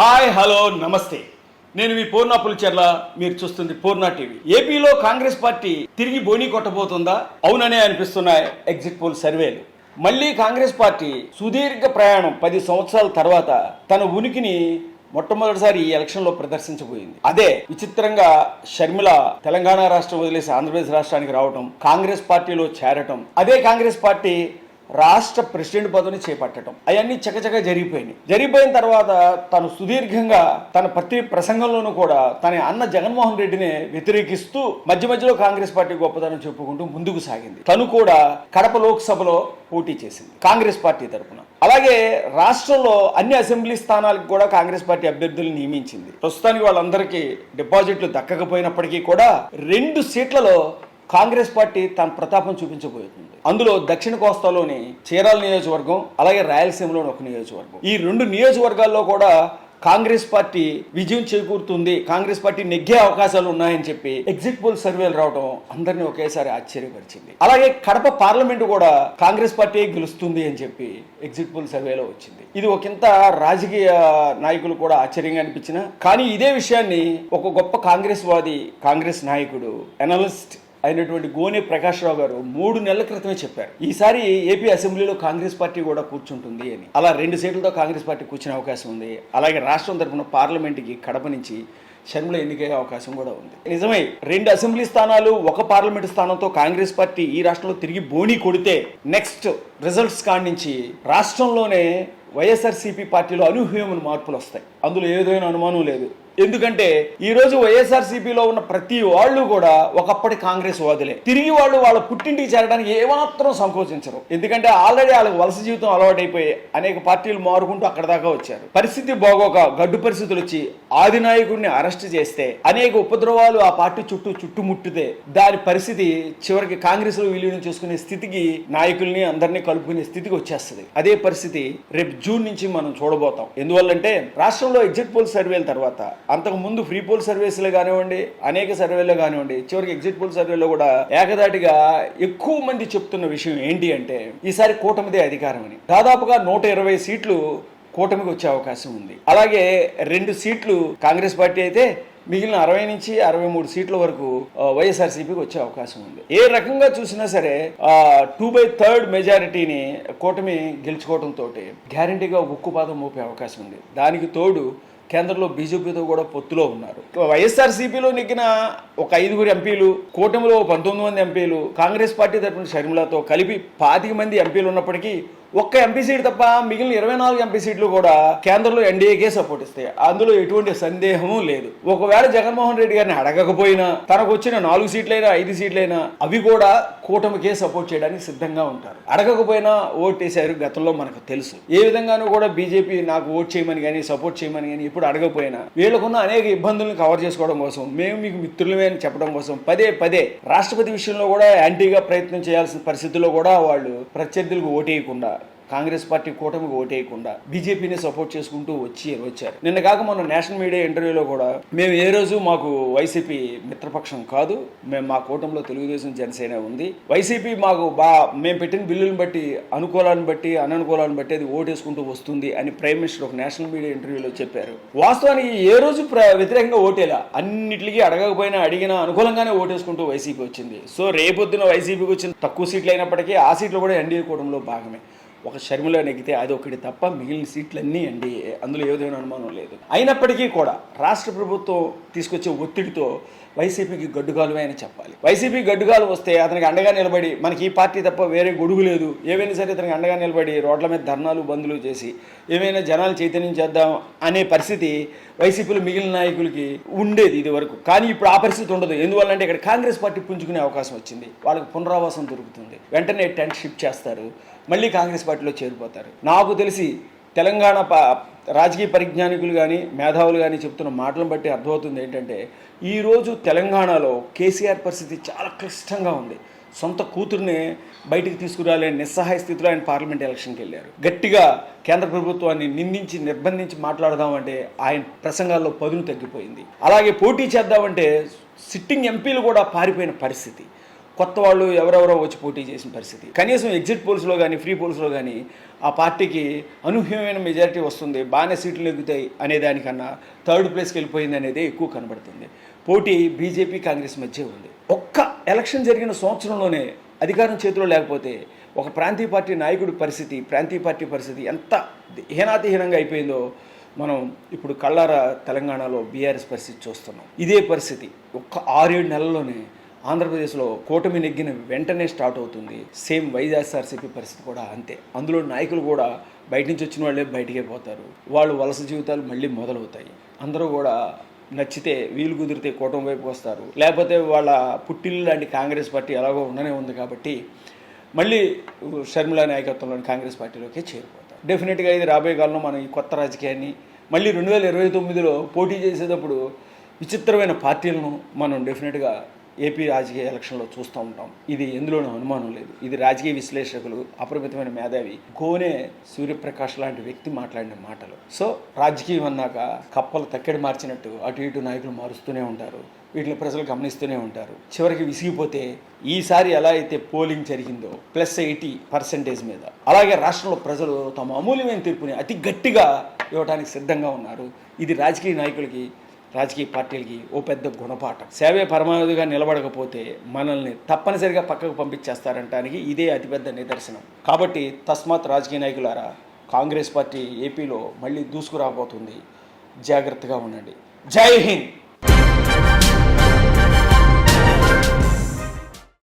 Hi hello నమస్తే, నేను మీ పూర్ణ పులిచెర్ల. మీరు చూస్తుంది పూర్ణ టీవీ. ఏపీలో కాంగ్రెస్ పార్టీ తిరిగి బోని కొట్టబోతుందా? అవుననే అనిపిస్తున్నాయి ఎగ్జిట్ పోల్ సర్వేలు. మళ్ళీ కాంగ్రెస్ పార్టీ సుదీర్ఘ ప్రయాణం 10 సంవత్సరాల తర్వాత తన ఉనికిని మొట్టమొదటిసారి ఈ ఎలక్షన్లో ప్రదర్శించబోయింది. అదే విచిత్రంగా షర్మిల తెలంగాణ రాష్ట్రం వదిలేసి ఆంధ్రప్రదేశ్ రాష్ట్రానికి రావటం, కాంగ్రెస్ పార్టీలో చేరటం, అదే కాంగ్రెస్ పార్టీ రాష్ట్ర ప్రెసిడెంట్ పదవిని చేపట్టడం, అవన్నీ చకచక జరిగిపోయినాయి. జరిగిపోయిన తర్వాత తను సుదీర్ఘంగా తన ప్రతి ప్రసంగంలోనూ కూడా తన అన్న జగన్మోహన్ రెడ్డిని వ్యతిరేకిస్తూ మధ్య మధ్యలో కాంగ్రెస్ పార్టీ గొప్పతనం చెప్పుకుంటూ ముందుకు సాగింది. తను కూడా కడప లోక్సభలో పోటీ చేసింది కాంగ్రెస్ పార్టీ తరఫున. అలాగే రాష్ట్రంలో అన్ని అసెంబ్లీ స్థానాలకు కూడా కాంగ్రెస్ పార్టీ అభ్యర్థులు నియమించింది. ప్రస్తుతానికి వాళ్ళందరికీ డిపాజిట్లు దక్కకపోయినప్పటికీ కూడా 2 సీట్లలో కాంగ్రెస్ పార్టీ తన ప్రతాపం చూపించబోతుంది. అందులో దక్షిణ కోస్తాలోని చీరాల నియోజకవర్గం, అలాగే రాయలసీమలోని ఒక నియోజకవర్గం. ఈ 2 నియోజకవర్గాల్లో కూడా కాంగ్రెస్ పార్టీ విజయం చేకూరుతుంది, కాంగ్రెస్ పార్టీ నెగ్గే అవకాశాలు ఉన్నాయని చెప్పి ఎగ్జిట్ పోల్ సర్వేలు రావడం అందరినీ ఒకేసారి ఆశ్చర్యపరిచింది. అలాగే కడప పార్లమెంటు కూడా కాంగ్రెస్ పార్టీ గెలుస్తుంది అని చెప్పి ఎగ్జిట్ పోల్ సర్వేలో వచ్చింది. ఇది ఒకంత రాజకీయ నాయకులు కూడా ఆశ్చర్యంగా అనిపించిన, కానీ ఇదే విషయాన్ని ఒక గొప్ప కాంగ్రెస్ వాది, కాంగ్రెస్ నాయకుడు, అనలిస్ట్ అయినటువంటి గోనె ప్రకాష్ రావు గారు 3 నెలల క్రితమే చెప్పారు. ఈసారి ఏపీ అసెంబ్లీలో కాంగ్రెస్ పార్టీ కూడా కూర్చుంటుంది అని. అలా 2 సీట్లతో కాంగ్రెస్ పార్టీ కూర్చునే అవకాశం ఉంది. అలాగే రాష్ట్రం తరఫున పార్లమెంట్కి కడప నుంచి షర్మిల ఎన్నికయ్యే అవకాశం కూడా ఉంది. నిజమే, 2 అసెంబ్లీ స్థానాలు, 1 పార్లమెంటు స్థానంతో కాంగ్రెస్ పార్టీ ఈ రాష్ట్రంలో తిరిగి బోని కొడితే నెక్స్ట్ రిజల్ట్స్ కాడి నుంచి రాష్ట్రంలోనే వైఎస్ఆర్సీపీ పార్టీలో అనూహ్యమైన మార్పులు వస్తాయి. అందులో ఏదైనా అనుమానం లేదు. ఎందుకంటే ఈ రోజు వైఎస్ఆర్సీపీలో ఉన్న ప్రతి వాళ్ళు కూడా ఒకప్పటి కాంగ్రెస్ వాదులే. తిరిగి వాళ్ళు వాళ్ళ పుట్టింటికి చేరడానికి ఏమాత్రం సంకోచించరు. ఎందుకంటే ఆల్రెడీ వాళ్ళకి వలస జీవితం అలవాటైపోయి అనేక పార్టీలు మారుకుంటూ అక్కడ దాకా వచ్చారు. పరిస్థితి బాగోక గడ్డు పరిస్థితులు వచ్చి ఆది నాయకుడిని అరెస్ట్ చేస్తే, అనేక ఉపద్రవాలు ఆ పార్టీ చుట్టుముట్టితే దాని పరిస్థితి చివరికి కాంగ్రెస్ లో విలీనం చేసుకునే స్థితికి, నాయకుల్ని అందరినీ కలుపుకునే స్థితికి వచ్చేస్తుంది. అదే పరిస్థితి రేపు జూన్ నుంచి మనం చూడబోతాం. ఎందువల్లంటే రాష్ట్రంలో ఎగ్జిట్ పోల్ సర్వేల తర్వాత, అంతకు ముందు ఫ్రీ పోల్ సర్వేస్లో కానివ్వండి, అనేక సర్వేల్లో కానివ్వండి, చివరికి ఎగ్జిట్ పోల్ సర్వేలో కూడా ఏకదాటిగా ఎక్కువ మంది చెప్తున్న విషయం ఏంటి అంటే ఈసారి కూటమిదే అధికారం అని. దాదాపుగా 120 సీట్లు కూటమికి వచ్చే అవకాశం ఉంది. అలాగే 2 సీట్లు కాంగ్రెస్ పార్టీ అయితే మిగిలిన 60 నుంచి 63 సీట్ల వరకు వైఎస్ఆర్సీపీకి వచ్చే అవకాశం ఉంది. ఏ రకంగా చూసినా సరే 2/3 మెజారిటీని కూటమి గెలుచుకోవడంతో గ్యారంటీగా ఉక్కుపాదం మోపే అవకాశం ఉంది. దానికి తోడు కేంద్రంలో బీజేపీతో కూడా పొత్తులో ఉన్నారు. వైఎస్ఆర్సీపీలో నెగ్గిన ఒక 5 ఎంపీలు, కూటమిలో 19 మంది ఎంపీలు, కాంగ్రెస్ పార్టీ తరఫున షర్మిలతో కలిపి 25 మంది ఎంపీలు ఉన్నప్పటికీ ఒక్క ఎంపీ సీట్ తప్ప మిగిలిన 24 ఎంపీ సీట్లు కూడా కేంద్రంలో ఎన్డీఏకే సపోర్ట్ ఇస్తాయి. అందులో ఎటువంటి సందేహము లేదు. ఒకవేళ జగన్మోహన్ రెడ్డి గారిని అడగకపోయినా, తనకు వచ్చిన 4 సీట్లైనా 5 సీట్లైనా అవి కూడా కూటమికే సపోర్ట్ చేయడానికి సిద్ధంగా ఉంటారు. అడగకపోయినా ఓటేశారు, గతంలో మనకు తెలుసు. ఏ విధంగానూ కూడా బీజేపీ నాకు ఓట్ చేయమని కానీ, సపోర్ట్ చేయమని కానీ ఇప్పుడు అడగకపోయినా వీళ్ళకున్న అనేక ఇబ్బందులను కవర్ చేసుకోవడం కోసం, మేము మీకు మిత్రులమే అని చెప్పడం కోసం పదే రాష్ట్రపతి విషయంలో కూడా యాంటీగా ప్రయత్నం చేయాల్సిన పరిస్థితుల్లో కూడా వాళ్ళు ప్రత్యర్థులకు ఓటేయకుండా, కాంగ్రెస్ పార్టీ కూటమికి ఓటేయకుండా బీజేపీని సపోర్ట్ చేసుకుంటూ వచ్చారు. నిన్న కాక మొన్న నేషనల్ మీడియా ఇంటర్వ్యూలో కూడా మేము ఏ రోజు మాకు వైసీపీ మిత్రపక్షం కాదు, మేము మా కూటమిలో తెలుగుదేశం జనసేన ఉంది, వైసీపీ మాకు మేము పెట్టిన బిల్లులను బట్టి, అనుకూలాన్ని బట్టి అననుకూలాన్ని బట్టి అది ఓటేసుకుంటూ వస్తుంది అని ప్రైమ్ మినిస్టర్ ఒక నేషనల్ మీడియా ఇంటర్వ్యూలో చెప్పారు. వాస్తవానికి ఏ రోజు వ్యతిరేకంగా ఓటేలా, అన్నిటికీ అడగకపోయినా అడిగినా అనుకూలంగానే ఓటేసుకుంటూ వైసీపీ వచ్చింది. సో రేపొద్దున వైసీపీకి వచ్చిన తక్కువ సీట్లు అయినప్పటికీ ఆ సీట్లు కూడా ఎన్డీఏ కూటమిలో భాగమే. ఒక షర్మిల నెగ్గితే అది ఒకటి తప్ప మిగిలిన సీట్లన్నీ ఎన్డీఏ, అందులో ఏదైనా అనుమానం లేదు. అయినప్పటికీ కూడా రాష్ట్ర ప్రభుత్వం తీసుకొచ్చే ఒత్తిడితో వైసీపీకి గడ్డుగాలువే అని చెప్పాలి. వైసీపీ గడ్డుగాలు వస్తే అతనికి అండగా నిలబడి, మనకి ఈ పార్టీ తప్ప వేరే గొడుగు లేదు, ఏవైనా సరే అతనికి అండగా నిలబడి రోడ్ల మీద ధర్నాలు బందులు చేసి ఏమైనా జనాలు చైతన్యం చేద్దాం అనే పరిస్థితి వైసీపీలో మిగిలిన నాయకులకి ఉండేది ఇది వరకు. కానీ ఇప్పుడు ఆ పరిస్థితి ఉండదు. ఎందువల్లంటే ఇక్కడ కాంగ్రెస్ పార్టీ పుంజుకునే అవకాశం వచ్చింది. వాళ్ళకి పునరావాసం దొరుకుతుంది. వెంటనే టెంట్ షిఫ్ట్ చేస్తారు, మళ్ళీ కాంగ్రెస్ పార్టీలో చేరిపోతారు. నాకు తెలిసి తెలంగాణ రాజకీయ పరిజ్ఞానికులు కానీ, మేధావులు కానీ చెప్తున్న మాటలను బట్టి అర్థమవుతుంది ఏంటంటే ఈరోజు తెలంగాణలో కేసీఆర్ పరిస్థితి చాలా క్లిష్టంగా ఉంది. సొంత కూతుర్ని బయటికి తీసుకురాలేని నిస్సహాయ స్థితిలో ఆయన పార్లమెంట్ ఎలక్షన్కి వెళ్ళారు. గట్టిగా కేంద్ర ప్రభుత్వాన్ని నిందించి నిర్బంధించి మాట్లాడదామంటే ఆయన ప్రసంగాల్లో పదును తగ్గిపోయింది. అలాగే పోటీ చేద్దామంటే సిట్టింగ్ ఎంపీలు కూడా పారిపోయిన పరిస్థితి. కొత్త వాళ్ళు ఎవరెవరో వచ్చి పోటీ చేసిన పరిస్థితి. కనీసం ఎగ్జిట్ పోల్స్లో కానీ ఫ్రీ పోల్స్లో కానీ ఆ పార్టీకి అనూహ్యమైన మెజారిటీ వస్తుంది, బాగానే సీట్లు ఎగుతాయి అనే దానికన్నా థర్డ్ ప్లేస్కి వెళ్ళిపోయింది అనేది ఎక్కువ కనబడుతుంది. పోటీ బీజేపీ కాంగ్రెస్ మధ్య ఉంది. ఒక్క ఎలక్షన్ జరిగిన సంవత్సరంలోనే అధికారం చేతిలో లేకపోతే ఒక ప్రాంతీయ పార్టీ నాయకుడి పరిస్థితి, ప్రాంతీయ పార్టీ పరిస్థితి ఎంత హీనాతిహీనంగా అయిపోయిందో మనం ఇప్పుడు కళ్ళారా తెలంగాణలో బీఆర్ఎస్ పరిస్థితి చూస్తున్నాం. ఇదే పరిస్థితి ఒక్క 6-7 నెలల్లోనే ఆంధ్రప్రదేశ్లో కూటమి నెగ్గిన వెంటనే స్టార్ట్ అవుతుంది. సేమ్ వైఎస్ఆర్సీపీ పరిస్థితి కూడా అంతే. అందులో నాయకులు కూడా బయట నుంచి వచ్చిన వాళ్ళే బయటికే పోతారు, వాళ్ళు వలస జీవితాలు మళ్ళీ మొదలవుతాయి. అందరూ కూడా నచ్చితే వీలు కుదిరితే కూటమి వైపు వస్తారు, లేకపోతే వాళ్ళ పుట్టిల్లు లాంటి కాంగ్రెస్ పార్టీ ఎలాగో ఉండనే ఉంది కాబట్టి మళ్ళీ షర్మిల నాయకత్వంలోని కాంగ్రెస్ పార్టీలోకే చేరిపోతారు. డెఫినెట్గా ఇది రాబోయే కాలంలో మనం ఈ కొత్త రాజకీయాన్ని మళ్ళీ 2029లో పోటీ చేసేటప్పుడు విచిత్రమైన పార్టీలను మనం డెఫినెట్గా ఏపీ రాజకీయ ఎలక్షన్లో చూస్తూ ఉంటాం. ఇది ఎందులోనూ అనుమానం లేదు. ఇది రాజకీయ విశ్లేషకులు, అపరిమితమైన మేధావి గోనె సూర్యప్రకాష్ లాంటి వ్యక్తి మాట్లాడిన మాటలు. సో రాజకీయం అన్నాక కప్పలు తక్కెడి మార్చినట్టు అటు ఇటు నాయకులు మారుస్తూనే ఉంటారు, వీటిని ప్రజలు గమనిస్తూనే ఉంటారు. చివరికి విసిగిపోతే ఈసారి ఎలా అయితే పోలింగ్ జరిగిందో +80% మీద, అలాగే రాష్ట్రంలో ప్రజలు తమ అమూల్యమైన తీర్పుని అతి గట్టిగా ఇవ్వడానికి సిద్ధంగా ఉన్నారు. ఇది రాజకీయ నాయకులకి, రాజకీయ పార్టీలకి ఓ పెద్ద గుణపాఠం. సేవే పరమావధిగా నిలబడకపోతే మనల్ని తప్పనిసరిగా పక్కకు పంపించేస్తారంటానికి ఇదే అతిపెద్ద నిదర్శనం. కాబట్టి తస్మాత్ రాజకీయ నాయకులారా, కాంగ్రెస్ పార్టీ ఏపీలో మళ్ళీ దూసుకురాబోతుంది, జాగ్రత్తగా ఉండండి. జై హింద్.